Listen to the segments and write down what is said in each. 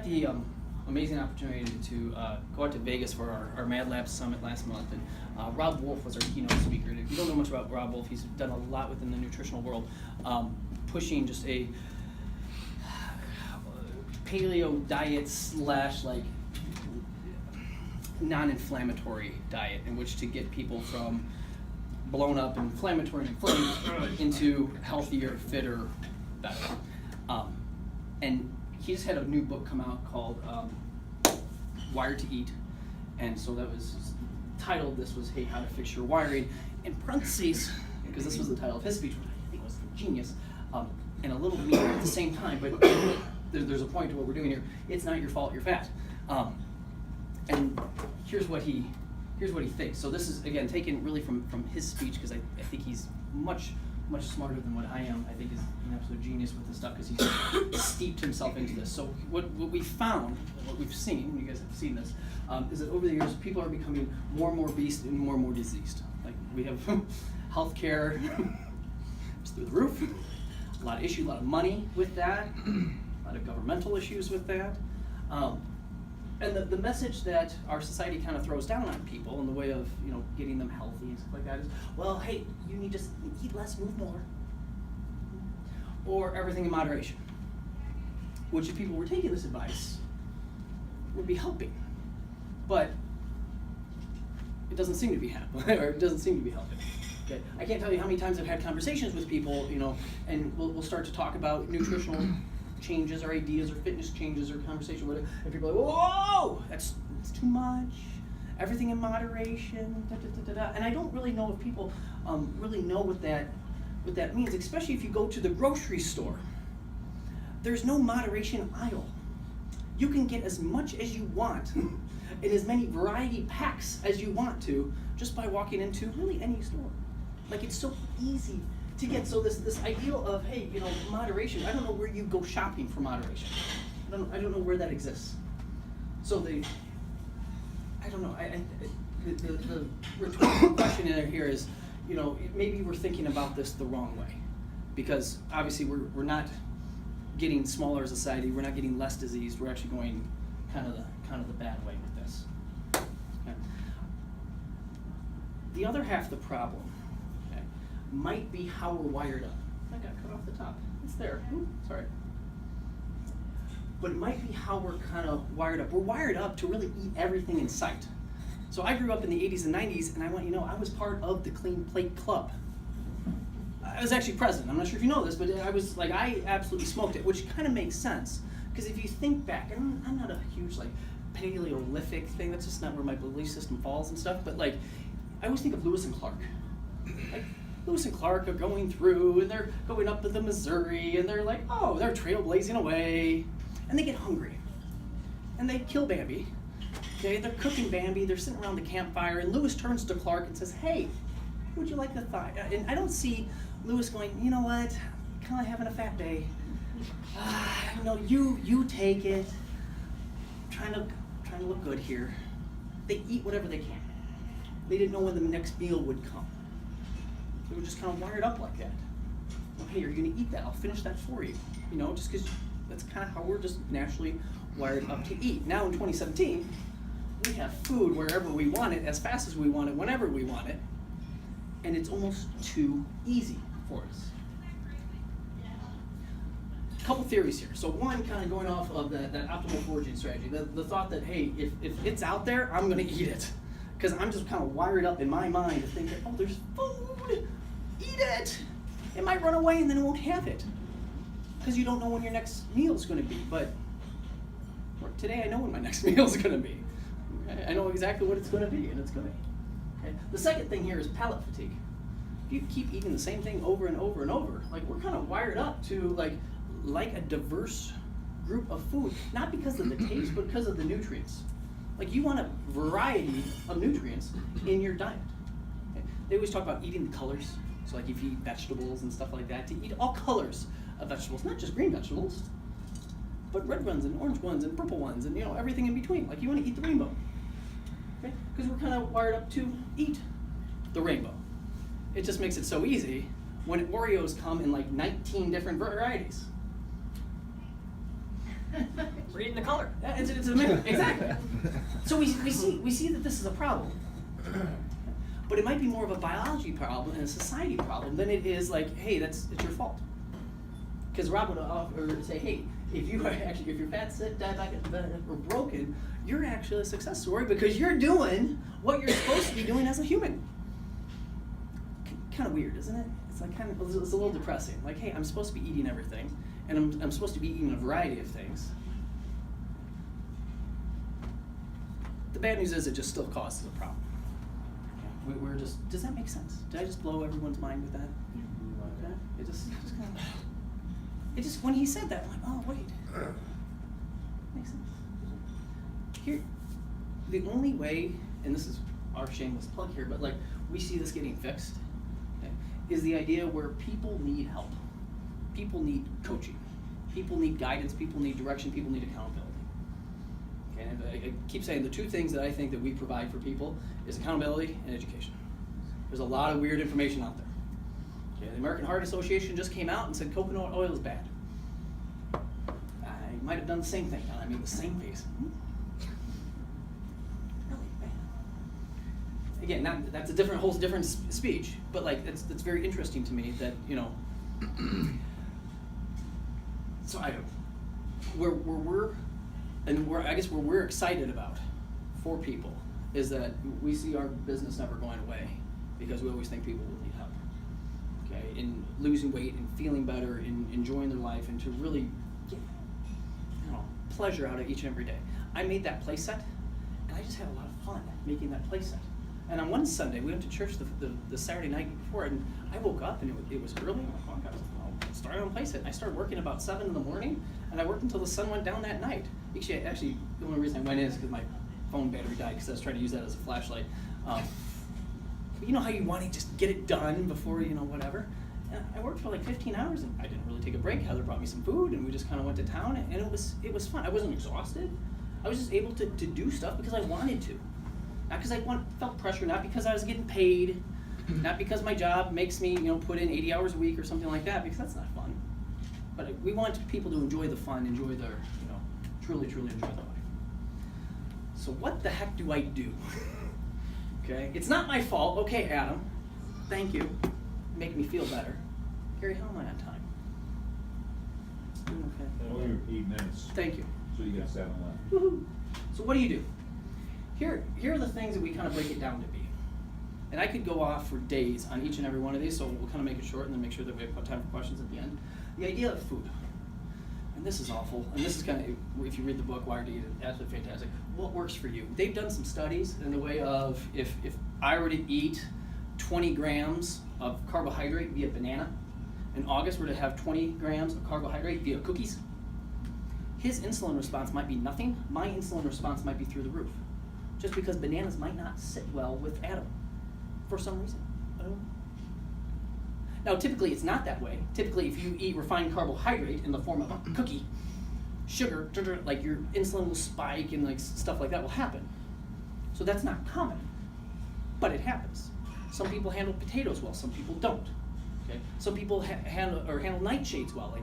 the amazing opportunity to go out to Vegas for our Mad Labs Summit last month, and Robb was our keynote speaker. And if you don't know much about Robb, he's done a lot within the nutritional world, pushing just a paleo diet / like non-inflammatory diet in which to get people from blown up inflammatory and inflamed into healthier, fitter, better. And he just had a new book come out called Wired to Eat, and so that was titled, this was, hey, how to fix your wiring, in parentheses, because this was the title of his speech, which I think was genius, and a little mean at the same time, but there's a point to what we're doing here. It's not your fault you're fat. And here's what he thinks. So this is, again, taken really from his speech, because I think he's much smarter than what I am. I think he's an absolute genius with this stuff because he's steeped himself into this. So what we found, what we've seen, you guys have seen this, is that over the years people are becoming more and more obese and more diseased. Like we have healthcare just through the roof, a lot of issues, a lot of money with that, a lot of governmental issues with that. And the message that our society kind of throws down on people in the way of, getting them healthy and stuff like that is, well, hey, you need to eat less, move more, or everything in moderation. Which, if people were taking this advice, would be helping, but it doesn't seem to be happening, or it doesn't seem to be helping. Okay, I can't tell you how many times I've had conversations with people, and we'll start to talk about nutritional changes or ideas or fitness changes or conversation, whatever, and people are like, whoa, that's too much. Everything in moderation, And I don't really know if people really know what that means, especially if you go to the grocery store. There's no moderation aisle. You can get as much as you want in as many variety packs as you want to just by walking into really any store. Like, it's so easy to get. So this ideal of, hey, moderation, I don't know where you go shopping for moderation. I don't know where that exists. So I don't know. The rhetorical question in here is, maybe we're thinking about this the wrong way, because obviously we're not getting smaller as a society. We're not getting less diseased. We're actually going kind of the bad way with this. Okay. The other half of the problem, okay, might be how we're wired up. I got cut off the top. It's there. Ooh, sorry. But it might be how we're kind of wired up. We're wired up to really eat everything in sight. So I grew up in the 80s and 90s, and I was part of the Clean Plate Club. I was actually president. I'm not sure if you know this, but I absolutely smoked it, which kind of makes sense. Because if you think back, and I'm not a huge Paleolithic thing, that's just not where my belief system falls and stuff, but I always think of Lewis and Clark. Lewis and Clark are going through, and they're going up to the Missouri, and they're like, oh, they're trailblazing away. And they get hungry, and they kill Bambi. Okay, they're cooking Bambi, they're sitting around the campfire, and Lewis turns to Clark and says, hey, would you like the thigh? And I don't see Lewis going, you know what, kind of having a fat day. You take it. Trying to look good here. They eat whatever they can. They didn't know when the next meal would come. They were just kind of wired up like that. Well, hey, you're going to eat that. I'll finish that for you. Just because that's kind of how we're just naturally wired up to eat. Now in 2017, we have food wherever we want it, as fast as we want it, whenever we want it, and it's almost too easy for us. A couple theories here. So one, kind of going off of that optimal foraging strategy, the thought that, hey, if it's out there, I'm going to eat it. Because I'm just kind of wired up in my mind to think that, oh, there's food, eat it. It might run away and then it won't have it. Because you don't know when your next meal is going to be. But today I know when my next meal is going to be. Okay? I know exactly what it's going to be, and it's going to be. Okay? The second thing here is palate fatigue. If you keep eating the same thing over and over and over, we're kind of wired up to like a diverse group of food, not because of the taste, but because of the nutrients. You want a variety of nutrients in your diet. Okay? They always talk about eating the colors. So if you eat vegetables and stuff like that, to eat all colors of vegetables, not just green vegetables, but red ones and orange ones and purple ones and everything in between. You want to eat the rainbow. Okay? Because we're kind of wired up to eat the rainbow. It just makes it so easy when Oreos come in 19 different varieties. Reading the color. It's a mirror, exactly. So we see that this is a problem. But it might be more of a biology problem and a society problem than it is like, hey, it's your fault. Because Rob would offer say, hey, if you're fat, sick, diabetic, or broken, you're actually a success story because you're doing what you're supposed to be doing as a human. Kind of weird, isn't it? It's like it's a little depressing. Like, hey, I'm supposed to be eating everything, and I'm supposed to be eating a variety of things. The bad news is it just still causes a problem. We're just, does that make sense? Did I just blow everyone's mind with that? Okay. It just kind of, when he said that, I'm like, oh, wait. Makes sense. Here, the only way, and this is our shameless plug here, but like, we see this getting fixed, okay, is the idea where people need help. People need coaching. People need guidance. People need direction. People need accountability. Okay, and I keep saying the two things that I think that we provide for people is accountability and education. There's a lot of weird information out there. Okay, the American Heart Association just came out and said coconut oil is bad. I might have done the same thing. I mean, the same face. Really bad. Again, that's a whole different speech, but like that's very interesting to me that, you know. So I don't. I guess where we're excited about for people is that we see our business never going away because we always think people will need help. Okay, in losing weight and feeling better, in enjoying their life, and to really get pleasure out of each and every day. I made that play set, and I just had a lot of fun making that play set. And on one Sunday, we went to church the Saturday night before, and I woke up and it was early. I started on play set. I started working about 7 in the morning, and I worked until the sun went down that night. Actually, the only reason I went in is because my phone battery died because I was trying to use that as a flashlight. You know how you want to just get it done before, whatever. And I worked for like 15 hours, and I didn't really take a break. Heather brought me some food, and we just kind of went to town, and it was fun. I wasn't exhausted. I was just able to do stuff because I wanted to. Not because I felt pressure, not because I was getting paid, not because my job makes me, put in 80 hours a week or something like that, because that's not fun. But we want people to enjoy the fun, enjoy their, truly enjoy their life. So what the heck do I do? Okay, it's not my fault. Okay, Adam, thank you. Make me feel better. Gary, how am I on time? Doing okay. Well, you're 8 minutes. Thank you. So you got 7 left. Woohoo. So what do you do? Here are the things that we kind of break it down to be. And I could go off for days on each and every one of these, so we'll kind of make it short and then make sure that we have time for questions at the end. The idea of food. And this is awful, and this is kind of, if you read the book, Wired to Eat It, absolutely fantastic. What works for you? They've done some studies in the way of, if I were to eat 20 grams of carbohydrate via banana, and August were to have 20 grams of carbohydrate via cookies, his insulin response might be nothing, my insulin response might be through the roof. Just because bananas might not sit well with Adam, for some reason. I don't know. Now, typically it's not that way. Typically, if you eat refined carbohydrate in the form of a cookie, sugar, like your insulin will spike and like stuff like that will happen. So that's not common, but it happens. Some people handle potatoes well, some people don't. Okay, some people handle nightshades well, like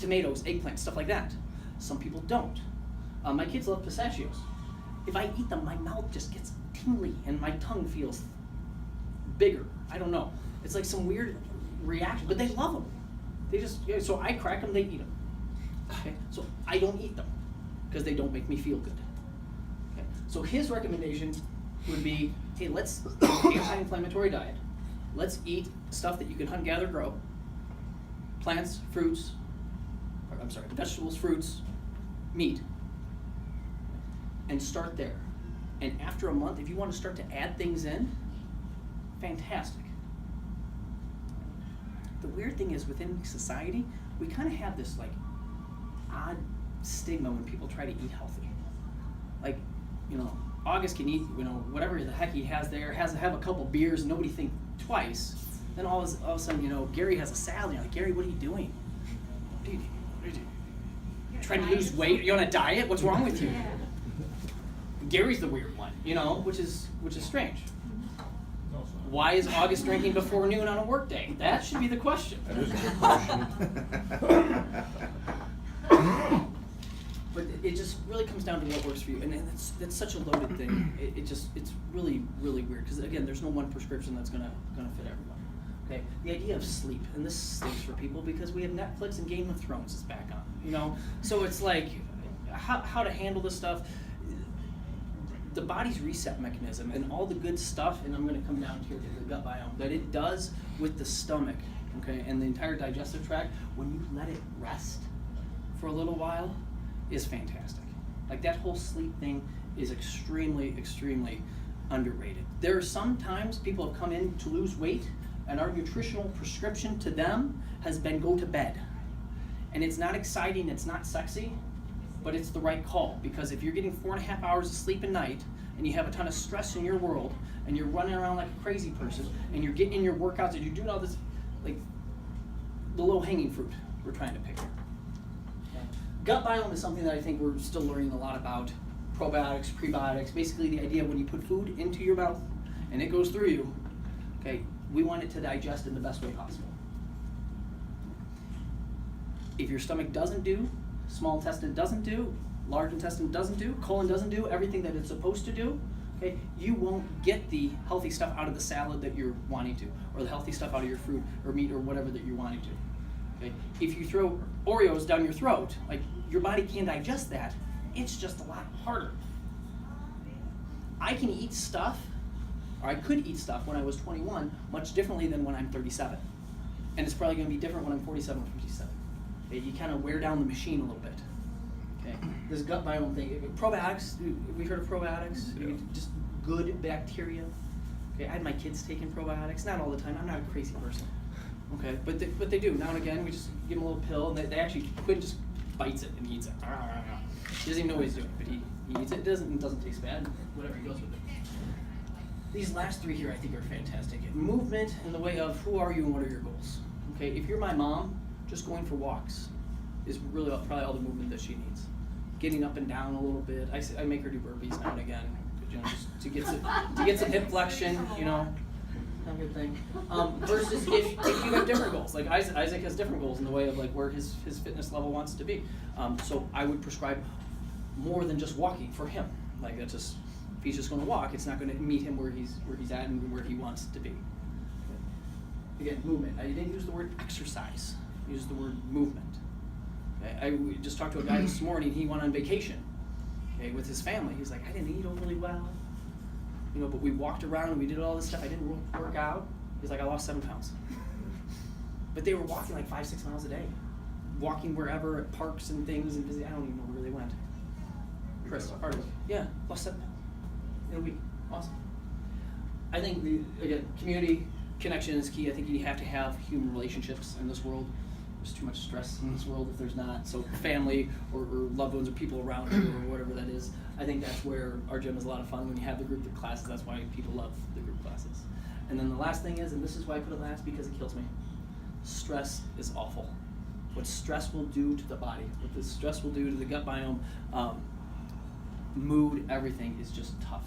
tomatoes, eggplants, stuff like that. Some people don't. My kids love pistachios. If I eat them, my mouth just gets tingly and my tongue feels bigger. I don't know. It's like some weird reaction, but they love them. They just, so I crack them, they eat them. Okay, so I don't eat them because they don't make me feel good. Okay, so his recommendation would be, hey, let's anti-inflammatory diet. Let's eat stuff that you can hunt, gather, grow. Plants, fruits, vegetables, fruits, meat. And start there. And after a month, if you want to start to add things in, fantastic. The weird thing is within society, we kind of have this like odd stigma when people try to eat healthy. Like, August can eat, whatever the heck he has there, have a couple beers, and nobody think twice. Then all of a sudden, Gary has a salad, and you're like, Gary, what are you doing? What are you doing? Trying to lose weight? Are you on a diet? What's wrong with you? Yeah. Gary's the weird one, which is strange. Why is August drinking before noon on a work day? That should be the question. That is a good question. really comes down to what works for you, and that's such a loaded thing. It's really weird because again, there's no one prescription that's gonna fit everyone. Okay, the idea of sleep, and this stinks for people because we have Netflix and Game of Thrones is back on, you know. So it's like how to handle this stuff. The body's reset mechanism and all the good stuff, and I'm going to come down here to the gut biome, that it does with the stomach, okay, and the entire digestive tract, when you let it rest for a little while, is fantastic. Like that whole sleep thing is extremely underrated. There are some times people have come in to lose weight, and our nutritional prescription to them has been go to bed. And it's not exciting, it's not sexy, but it's the right call, because if you're getting 4.5 hours of sleep a night and you have a ton of stress in your world and you're running around like a crazy person and you're getting in your workouts and you're doing all this, like the low-hanging fruit we're trying to pick here. Okay. Gut biome is something that I think we're still learning a lot about. Probiotics, prebiotics, basically the idea of when you put food into your mouth and it goes through you, okay, we want it to digest in the best way possible. If your stomach doesn't do, small intestine doesn't do, large intestine doesn't do, colon doesn't do everything that it's supposed to do, okay, you won't get the healthy stuff out of the salad that you're wanting to, or the healthy stuff out of your fruit or meat or whatever that you're wanting to. Okay? If you throw Oreos down your throat, like your body can digest that, it's just a lot harder. I can eat stuff, or I could eat stuff when I was 21 much differently than when I'm 37. And it's probably going to be different when I'm 47 or 57. You kind of wear down the machine a little bit. Okay, this gut biome thing. Probiotics. Have we heard of probiotics? Yeah. Just good bacteria. Okay, I had my kids taking probiotics. Not all the time. I'm not a crazy person. Okay, but they do now and again. We just give them a little pill, and they actually Quinn just bites it and eats it. He doesn't even know what he's doing, but he eats it. It doesn't taste bad. Whatever, he goes with it. These last three here I think are fantastic. Movement in the way of who are you and what are your goals. Okay, if you're my mom, just going for walks is really probably all the movement that she needs. Getting up and down a little bit. I make her do burpees now and again, you know, just to get some hip flexion, you know, not a good thing. Versus if you have different goals, like Isaac has different goals in the way of like where his fitness level wants to be. So I would prescribe more than just walking for him. Like that's just, if he's just going to walk, it's not going to meet him where he's at and where he wants to be. Again, movement. I didn't use the word exercise. I used the word movement. Okay? We just talked to a guy this morning. He went on vacation, okay, with his family. He's like, I didn't eat overly well, you know, but we walked around and we did all this stuff. I didn't work out. He's like, I lost 7 pounds. But they were walking like 5-6 miles a day, walking wherever at parks and things and busy. I don't even know where they went. Chris, part of it. Yeah, lost 7 pounds in a week. Awesome. I think again, community connection is key. I think you have to have human relationships in this world. There's too much stress in this world if there's not. So family or loved ones or people around you or whatever that is. I think that's where our gym is a lot of fun when you have the group classes. That's why people love the group classes. And then the last thing is, and this is why I put it last because it kills me, stress is awful. What stress will do to the body, what the stress will do to the gut biome, mood, everything is just tough.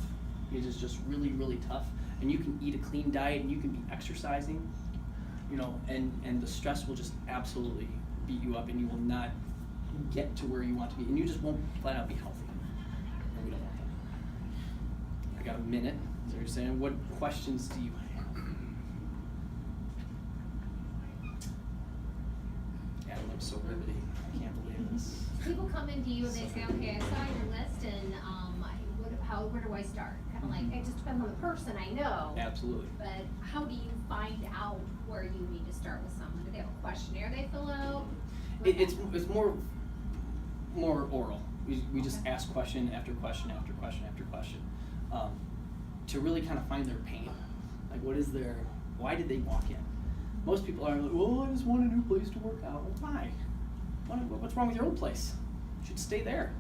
It is just really tough. And you can eat a clean diet and you can be exercising, you know, and the stress will just absolutely beat you up and you will not get to where you want to be and you just won't flat out be healthy. And we don't want that. I got a minute. So you're saying, what questions do you have? Adam, I'm so riveting. I can't believe this. People come into you and they say, okay, I saw your list and where do I start? Kind of like, it just depends on the person, I know. Absolutely. But how do you find out where you need to start with someone? Do they have a questionnaire they fill out? It's more oral. We just ask question after question after question after question to really kind of find their pain. Like why did they walk in? Most people are like, well, I just want a new place to work out. Well, why? What's wrong with your old place? You should stay there.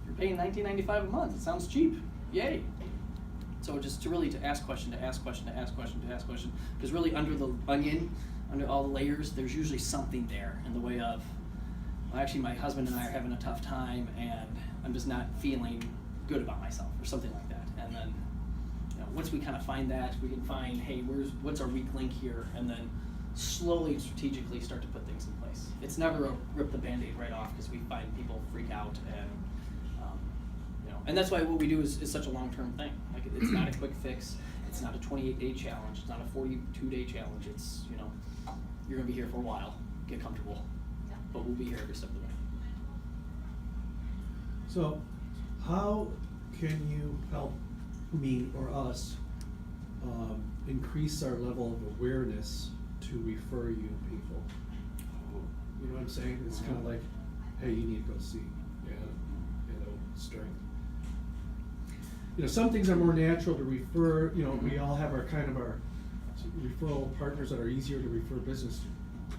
You're paying $19.95 a month. It sounds cheap. Yay. So just to ask question to ask question to ask question to ask question, because really under the onion, under all the layers, there's usually something there in the way of, well, actually my husband and I are having a tough time and I'm just not feeling good about myself or something like that. And then, you know, once we kind of find that, we can find, hey, what's our weak link here, and then slowly and strategically start to put things in place. It's never a rip the Band-Aid right off because we find people freak out and and that's why what we do is such a long-term thing. Like, it's not a quick fix. It's not a 28-day challenge. It's not a 42-day challenge. It's, you know, you're gonna be here for a while. Get comfortable, Yeah. but we'll be here every step of the way. So, how can you help me or us increase our level of awareness to refer you people? You know what I'm saying? It's kind of like, hey, you need to go see, strength. You know, some things are more natural to refer. You know, we all have our kind of our referral partners that are easier to refer business to.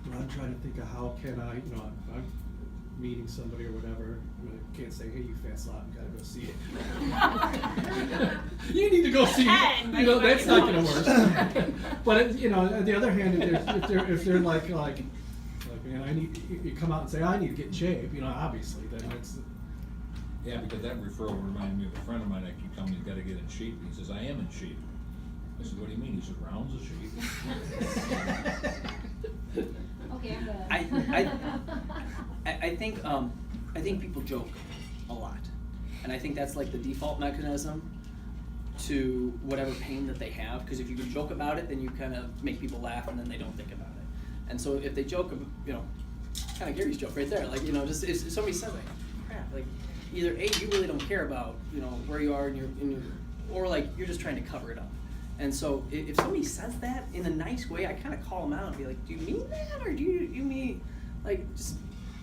But I'm trying to think of how can I, you know, I'm meeting somebody or whatever. I can't say, hey, you fat slob, you gotta go see it. You need to go see it. You know, that's not gonna work. But you know, on the other hand, if they're like, man, I need, you come out and say, I need to get in shape. You know, obviously, then it's. Yeah, because that referral reminded me of a friend of mine that keep telling me he's gotta get in shape. He says, I am in shape. I said, what do you mean? He said, rounds of shape. Okay, I'm good. I think people joke a lot, and I think that's like the default mechanism to whatever pain that they have. Because if you can joke about it, then you kind of make people laugh, and then they don't think about it. And so if they joke, you know, kind of Gary's joke right there, like, you know, just if somebody says like, crap, like either A, you really don't care about, you know, where you are in your, or like you're just trying to cover it up. And so if somebody says that in a nice way, I kind of call them out and be like, do you mean that, or do you mean, like, just,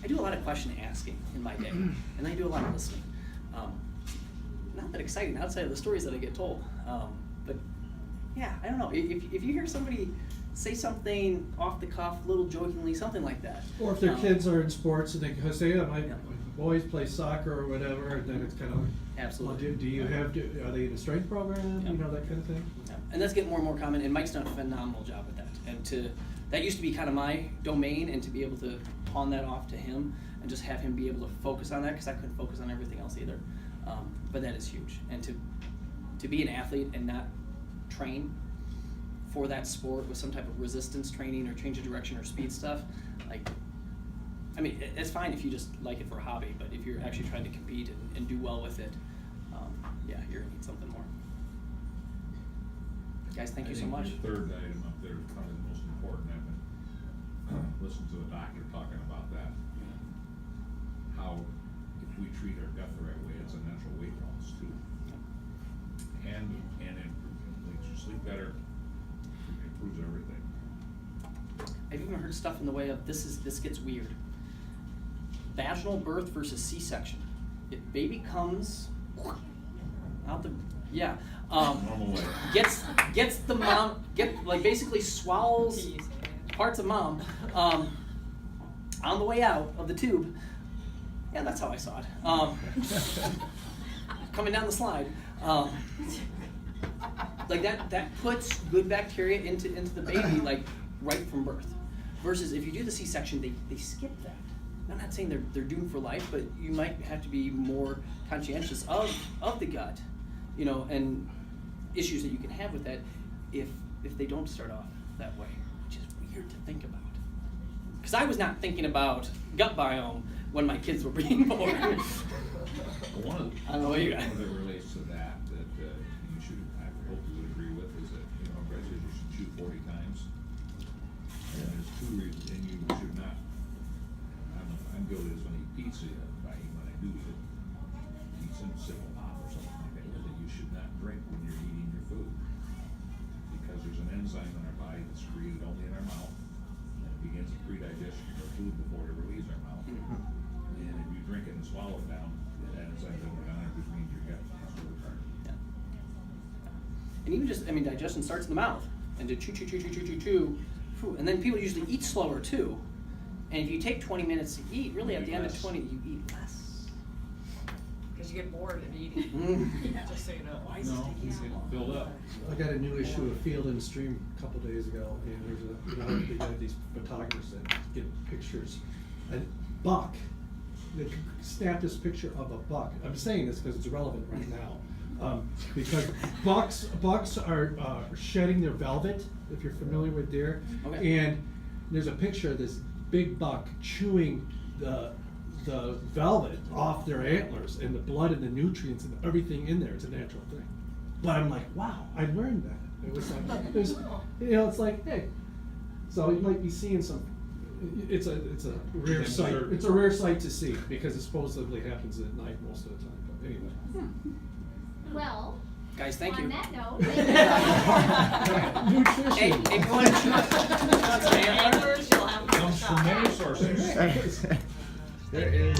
I do a lot of question asking in my day, and I do a lot of listening. Not that exciting outside of the stories that I get told, but yeah, I don't know. If you hear somebody say something off the cuff, little jokingly, something like that. Or if their kids are in sports and they say, yeah, my boys play soccer or whatever, and then it's kind of like, Absolutely. well, do you have, are they in a strength program? Yeah. You know, that kind of thing. Yeah. And that's getting more and more common, and Mike's done a phenomenal job with that. And that used to be kind of my domain, and to be able to pawn that off to him and just have him be able to focus on that, because I couldn't focus on everything else either. But that is huge. And to be an athlete and not train for that sport with some type of resistance training or change of direction or speed stuff, like, I mean, it's fine if you just like it for a hobby, but if you're actually trying to compete and do well with it, yeah, you're gonna need something more. Guys, thank you so much. The third item up there is probably the most important. I've been listening to a doctor talking about that. How if we treat our gut the right way, it's a natural weight loss too. And it makes you sleep better, it improves everything. I've even heard stuff in the way of this gets weird. Vaginal birth versus C-section. If baby comes out the Normal way. gets the mom basically swallows parts of mom on the way out of the tube. Yeah, that's how I saw it. Coming down the slide. Like that puts good bacteria into the baby like right from birth. Versus if you do the C-section, they skip that. I'm not saying they're doomed for life, but you might have to be more conscientious of the gut, you know, and issues that you can have with that if they don't start off that way, which is weird to think about. Because I was not thinking about gut biome when my kids were being born. Well, I don't know what you got. One that relates to that you should, I hope you would agree with, is that, you know, Brett says you should chew 40 times. And there's two reasons, and you should not, I'm guilty as when I eat pizza, when I do eat it, pizza and sip of pop or something like that, that you should not drink when you're eating your food. Because there's an enzyme in our body that's created only in our mouth, and it begins to pre-digestion of food before it ever leaves our mouth. And if you drink it and swallow it down, that enzyme doesn't go down, which means your gut is overcharged. Yeah. And even just, I mean, digestion starts in the mouth, and to chew, and then people usually eat slower too. And if you take 20 minutes to eat, really at the end of 20, you eat less. Because you get bored of eating. Just so you know. Why is it taking so long? Filled up. I got a new issue of Field and Stream a couple days ago, and there's they got these photographers that get pictures. A buck, they snap this picture of a buck. I'm saying this because it's relevant right now. Because bucks are shedding their velvet, if you're familiar with deer. Okay. And there's a picture of this big buck chewing the the velvet off their antlers and the blood and the nutrients and everything in there. It's a natural thing. But I'm like, wow, I learned that. It was like, there's, you know, it's like, hey, so you might be seeing some. It's a rare sight. It's a rare sight to see because it supposedly happens at night most of the time. But anyway. Well, Guys, thank you. on that note. Nutrition. Hey, if you want to chew on some antler, Anglers, you'll have Comes from many sources. There is